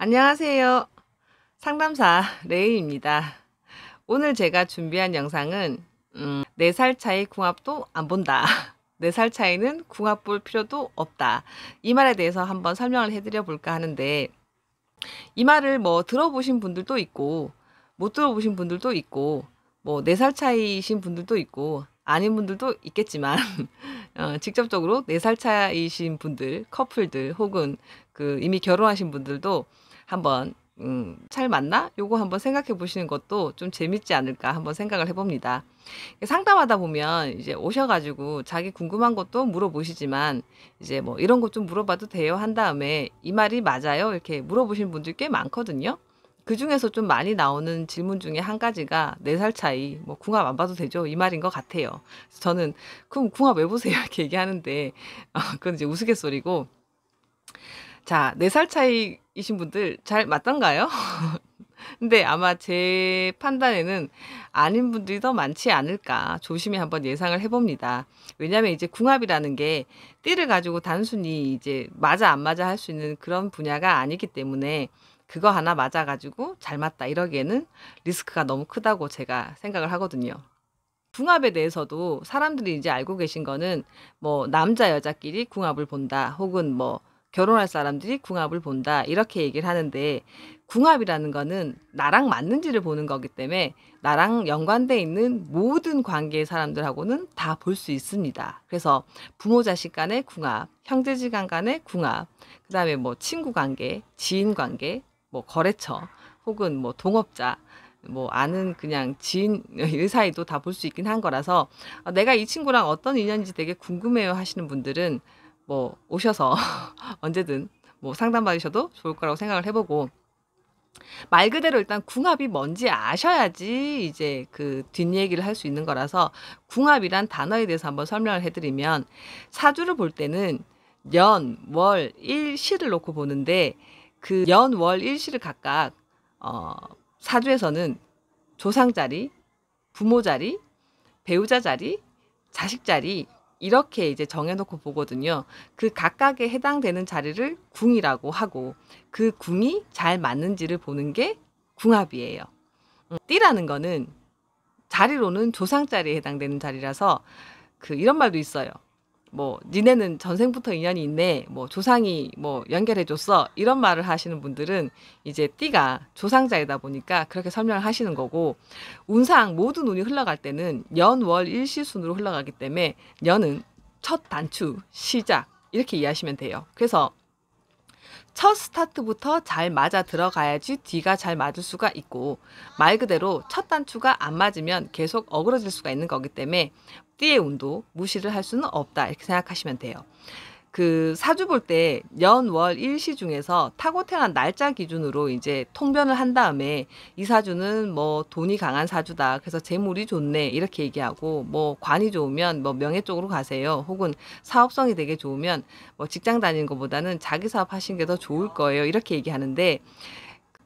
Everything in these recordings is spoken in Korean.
안녕하세요. 상담사 레이입니다. 오늘 제가 준비한 영상은 4살 차이 궁합도 안 본다. 4살 차이는 궁합 볼 필요도 없다. 이 말에 대해서 한번 설명을 해드려 볼까 하는데, 이 말을 뭐 들어보신 분들도 있고 못 들어보신 분들도 있고, 뭐 4살 차이신 분들도 있고 아닌 분들도 있겠지만 직접적으로 4살 차이신 분들, 커플들 혹은 이미 결혼하신 분들도 한번 잘 맞나? 요거 한번 생각해 보시는 것도 좀 재밌지 않을까 한번 생각을 해봅니다. 상담하다 보면 이제 오셔가지고 자기 궁금한 것도 물어보시지만, 이제 뭐 이런 것 좀 물어봐도 돼요 한 다음에 이 말이 맞아요? 이렇게 물어보시는 분들이 꽤 많거든요. 그 중에서 좀 많이 나오는 질문 중에 한 가지가 4살 차이, 뭐 궁합 안 봐도 되죠? 이 말인 것 같아요. 그래서 저는 그럼 궁합 왜 보세요? 이렇게 얘기하는데, 그건 이제 우스갯소리고, 자, 4살 차이이신 분들 잘 맞던가요? 근데 아마 제 판단에는 아닌 분들이 더 많지 않을까 조심히 한번 예상을 해봅니다. 왜냐하면 이제 궁합이라는 게 띠를 가지고 단순히 이제 맞아 안 맞아 할 수 있는 그런 분야가 아니기 때문에, 그거 하나 맞아가지고 잘 맞다 이러기에는 리스크가 너무 크다고 제가 생각을 하거든요. 궁합에 대해서도 사람들이 이제 알고 계신 거는, 뭐 남자 여자끼리 궁합을 본다 혹은 뭐 결혼할 사람들이 궁합을 본다 이렇게 얘기를 하는데, 궁합이라는 거는 나랑 맞는지를 보는 거기 때문에 나랑 연관돼 있는 모든 관계의 사람들하고는 다 볼 수 있습니다. 그래서 부모 자식 간의 궁합, 형제지간 간의 궁합, 그다음에 뭐 친구 관계, 지인 관계, 뭐 거래처 혹은 뭐 동업자, 뭐 아는 그냥 지인 의 사이도 다 볼 수 있긴 한 거라서, 내가 이 친구랑 어떤 인연인지 되게 궁금해요 하시는 분들은 뭐 오셔서 언제든 뭐 상담 받으셔도 좋을 거라고 생각을 해보고, 말 그대로 일단 궁합이 뭔지 아셔야지 이제 그 뒷얘기를 할 수 있는 거라서, 궁합이란 단어에 대해서 한번 설명을 해드리면, 사주를 볼 때는 연, 월, 일, 시를 놓고 보는데, 그 연, 월, 일, 시를 각각 어, 사주에서는 조상 자리, 부모 자리, 배우자 자리, 자식 자리, 이렇게 이제 정해놓고 보거든요. 그 각각에 해당되는 자리를 궁이라고 하고, 그 궁이 잘 맞는지를 보는 게 궁합이에요. 띠라는 거는 자리로는 조상 자리에 해당되는 자리라서, 이런 말도 있어요. 뭐 니네는 전생부터 인연이 있네, 뭐 조상이 뭐 연결해 줬어, 이런 말을 하시는 분들은 이제 띠가 조상자이다 보니까 그렇게 설명을 하시는 거고, 운상 모든 운이 흘러갈 때는 연월 일시순으로 흘러가기 때문에 연은 첫 단추, 시작, 이렇게 이해하시면 돼요. 그래서 첫 스타트부터 잘 맞아 들어가야지 뒤가 잘 맞을 수가 있고, 말 그대로 첫 단추가 안 맞으면 계속 어그러질 수가 있는 거기 때문에 띠의 운도 무시를 할 수는 없다 이렇게 생각하시면 돼요. 그 사주 볼 때 연, 월, 일시 중에서 타고 태어난 날짜 기준으로 이제 통변을 한 다음에, 이 사주는 뭐 돈이 강한 사주다, 그래서 재물이 좋네 이렇게 얘기하고, 뭐 관이 좋으면 뭐 명예 쪽으로 가세요, 혹은 사업성이 되게 좋으면 뭐 직장 다니는 것보다는 자기 사업 하시는 게 더 좋을 거예요 이렇게 얘기하는데,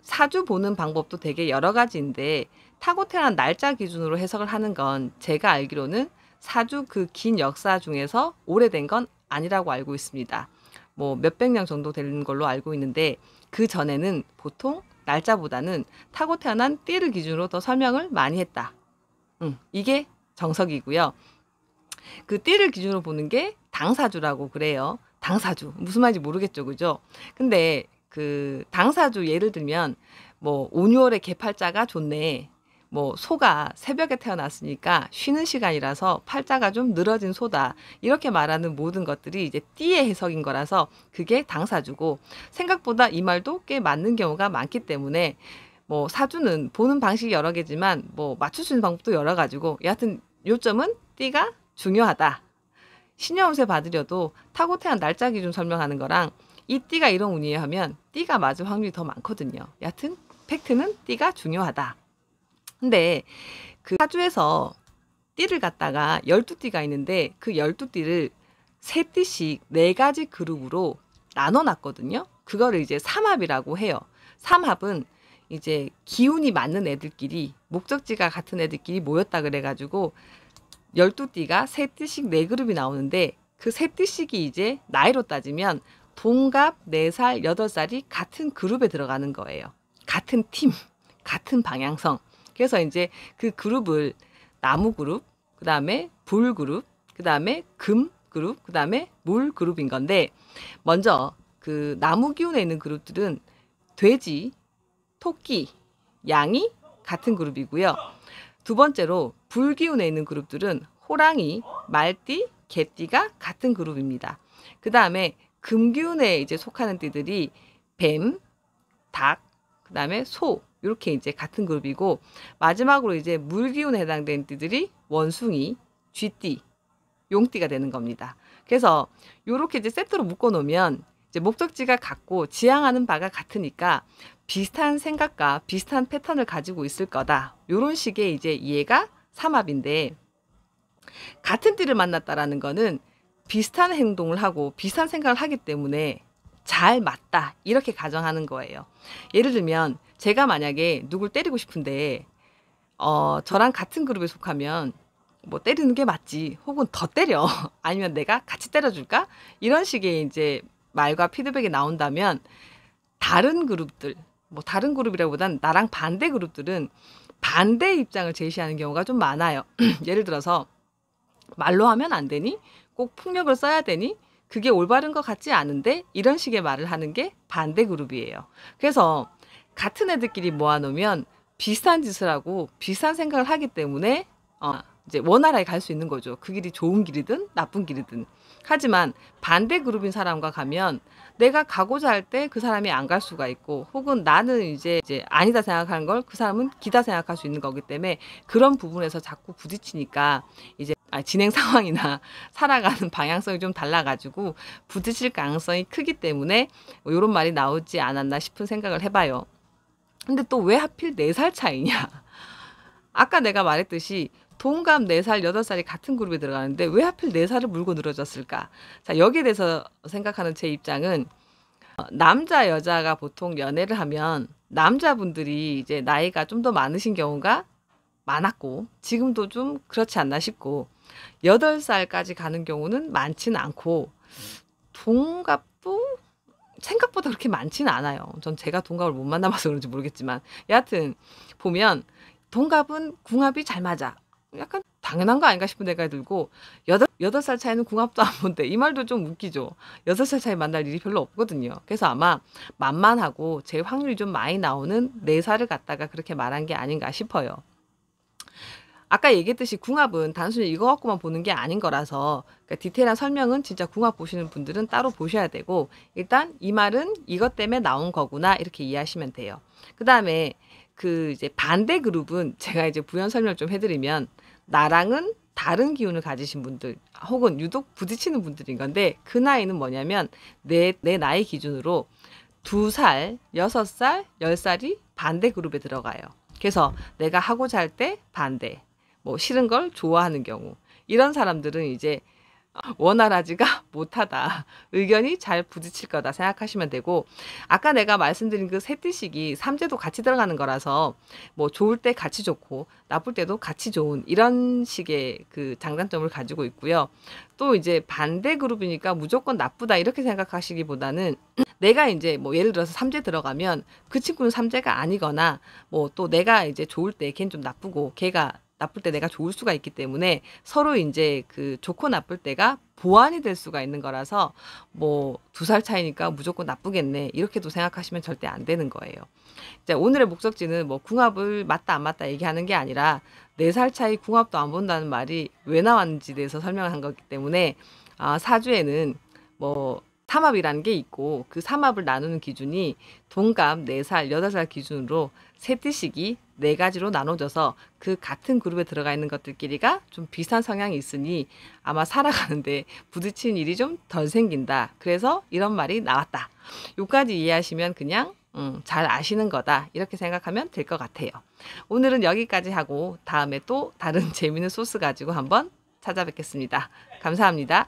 사주 보는 방법도 되게 여러 가지인데 타고 태어난 날짜 기준으로 해석을 하는 건 제가 알기로는 사주 그 긴 역사 중에서 오래된 건 아니라고 알고 있습니다. 뭐 몇백 년 정도 되는 걸로 알고 있는데, 그 전에는 보통 날짜보다는 타고 태어난 띠를 기준으로 더 설명을 많이 했다. 이게 정석이고요. 그 띠를 기준으로 보는 게 당사주라고 그래요. 당사주. 무슨 말인지 모르겠죠. 그죠? 근데 그 당사주 예를 들면, 뭐 5, 6월에 개팔자가 좋네. 뭐 소가 새벽에 태어났으니까 쉬는 시간이라서 팔자가 좀 늘어진 소다, 이렇게 말하는 모든 것들이 이제 띠의 해석인 거라서 그게 당사주고, 생각보다 이 말도 꽤 맞는 경우가 많기 때문에, 뭐 사주는 보는 방식이 여러 개지만 뭐 맞출 수 있는 방법도 여러 가지고, 여하튼 요점은 띠가 중요하다. 신여운세 받으려도 타고 태어난 날짜 기준 설명하는 거랑 이 띠가 이런 운이에요 하면 띠가 맞을 확률이 더 많거든요. 여하튼 팩트는 띠가 중요하다. 근데 그 사주에서 띠를 갖다가 12띠가 있는데, 그 12띠를 3띠씩 4가지 그룹으로 나눠 놨거든요. 그거를 이제 삼합이라고 해요. 삼합은 이제 기운이 맞는 애들끼리, 목적지가 같은 애들끼리 모였다 그래가지고 12띠가 3띠씩 4그룹이 나오는데, 그 3띠씩이 이제 나이로 따지면 동갑 4살, 8살이 같은 그룹에 들어가는 거예요. 같은 팀, 같은 방향성. 그래서 이제 그 그룹을 나무 그룹, 그 다음에 불 그룹, 그 다음에 금 그룹, 그 다음에 물 그룹인 건데, 먼저 그 나무 기운에 있는 그룹들은 돼지, 토끼, 양이 같은 그룹이고요. 두 번째로 불 기운에 있는 그룹들은 호랑이, 말띠, 개띠가 같은 그룹입니다. 그 다음에 금 기운에 이제 속하는 띠들이 뱀, 닭, 그 다음에 소, 이렇게 이제 같은 그룹이고, 마지막으로 이제 물 기운에 해당되는 띠들이 원숭이, 쥐띠, 용띠가 되는 겁니다. 그래서 이렇게 이제 세트로 묶어 놓으면 이제 목적지가 같고 지향하는 바가 같으니까 비슷한 생각과 비슷한 패턴을 가지고 있을 거다. 이런 식의 이제 이해가 삼합인데, 같은 띠를 만났다라는 거는 비슷한 행동을 하고 비슷한 생각을 하기 때문에 잘 맞다, 이렇게 가정하는 거예요. 예를 들면 제가 만약에 누굴 때리고 싶은데 저랑 같은 그룹에 속하면 뭐 때리는 게 맞지, 혹은 더 때려 아니면 내가 같이 때려줄까, 이런 식의 이제 말과 피드백이 나온다면, 다른 그룹들, 뭐 다른 그룹이라기보단 나랑 반대 그룹들은 반대 입장을 제시하는 경우가 좀 많아요. 예를 들어서 말로 하면 안 되니? 꼭 폭력을 써야 되니? 그게 올바른 것 같지 않은데? 이런 식의 말을 하는 게 반대 그룹이에요. 그래서 같은 애들끼리 모아놓으면 비슷한 짓을 하고 비슷한 생각을 하기 때문에 이제 원활하게 갈 수 있는 거죠. 그 길이 좋은 길이든 나쁜 길이든. 하지만 반대 그룹인 사람과 가면 내가 가고자 할 때 그 사람이 안 갈 수가 있고, 혹은 나는 이제 아니다 생각하는 걸 그 사람은 기다 생각할 수 있는 거기 때문에, 그런 부분에서 자꾸 부딪히니까 이제 진행 상황이나 살아가는 방향성이 좀 달라가지고 부딪힐 가능성이 크기 때문에 이런 말이 나오지 않았나 싶은 생각을 해봐요. 근데 또 왜 하필 4살 차이냐? 아까 내가 말했듯이 동갑 4살, 8살이 같은 그룹에 들어가는데 왜 하필 4살을 물고 늘어졌을까? 자, 여기에 대해서 생각하는 제 입장은, 남자, 여자가 보통 연애를 하면 남자분들이 이제 나이가 좀 더 많으신 경우가 많았고, 지금도 좀 그렇지 않나 싶고, 8살까지 가는 경우는 많지는 않고, 동갑도 생각보다 그렇게 많지는 않아요. 전 제가 동갑을 못 만나봐서 그런지 모르겠지만, 여하튼 보면 동갑은 궁합이 잘 맞아, 약간 당연한 거 아닌가 싶은 데가 들고, 8살 차이는 궁합도 안 본대, 이 말도 좀 웃기죠. 6살 차이 만날 일이 별로 없거든요. 그래서 아마 만만하고 제 확률이 좀 많이 나오는 4살을 갖다가 그렇게 말한 게 아닌가 싶어요. 아까 얘기했듯이 궁합은 단순히 이거 갖고만 보는 게 아닌 거라서, 그러니까 디테일한 설명은 진짜 궁합 보시는 분들은 따로 보셔야 되고, 일단 이 말은 이것 때문에 나온 거구나, 이렇게 이해하시면 돼요. 그 다음에 그 이제 반대 그룹은 제가 이제 부연 설명을 좀 해드리면, 나랑은 다른 기운을 가지신 분들, 혹은 유독 부딪히는 분들인 건데, 그 나이는 뭐냐면 내 나이 기준으로 2살, 6살, 10살이 반대 그룹에 들어가요. 그래서 내가 하고자 할 때 반대, 뭐 싫은 걸 좋아하는 경우, 이런 사람들은 이제 원활하지가 못하다, 의견이 잘 부딪힐 거다 생각하시면 되고, 아까 내가 말씀드린 그 세 띠식이 삼재도 같이 들어가는 거라서 뭐 좋을 때 같이 좋고 나쁠 때도 같이 좋은, 이런 식의 그 장단점을 가지고 있고요. 또 이제 반대 그룹이니까 무조건 나쁘다, 이렇게 생각하시기보다는, 내가 이제 뭐 예를 들어서 삼재 들어가면 그 친구는 삼재가 아니거나, 뭐 또 내가 이제 좋을 때 걔는 좀 나쁘고 걔가 나쁠 때 내가 좋을 수가 있기 때문에, 서로 이제 그 좋고 나쁠 때가 보완이 될 수가 있는 거라서, 뭐 2살 차이니까 무조건 나쁘겠네, 이렇게도 생각하시면 절대 안 되는 거예요. 이제 오늘의 목적지는 뭐 궁합을 맞다 안 맞다 얘기하는 게 아니라, 4살 차이 궁합도 안 본다는 말이 왜 나왔는지 대해서 설명을 한 거기 때문에, 사주에는 뭐 삼합이라는 게 있고, 그 삼합을 나누는 기준이 동갑 4살, 8살 기준으로 세 띠식이 4가지로 나눠져서 그 같은 그룹에 들어가 있는 것들끼리가 좀 비슷한 성향이 있으니 아마 살아가는데 부딪히는 일이 좀 덜 생긴다, 그래서 이런 말이 나왔다, 요까지 이해하시면 그냥 잘 아시는 거다, 이렇게 생각하면 될 것 같아요. 오늘은 여기까지 하고 다음에 또 다른 재미있는 소스 가지고 한번 찾아뵙겠습니다. 감사합니다.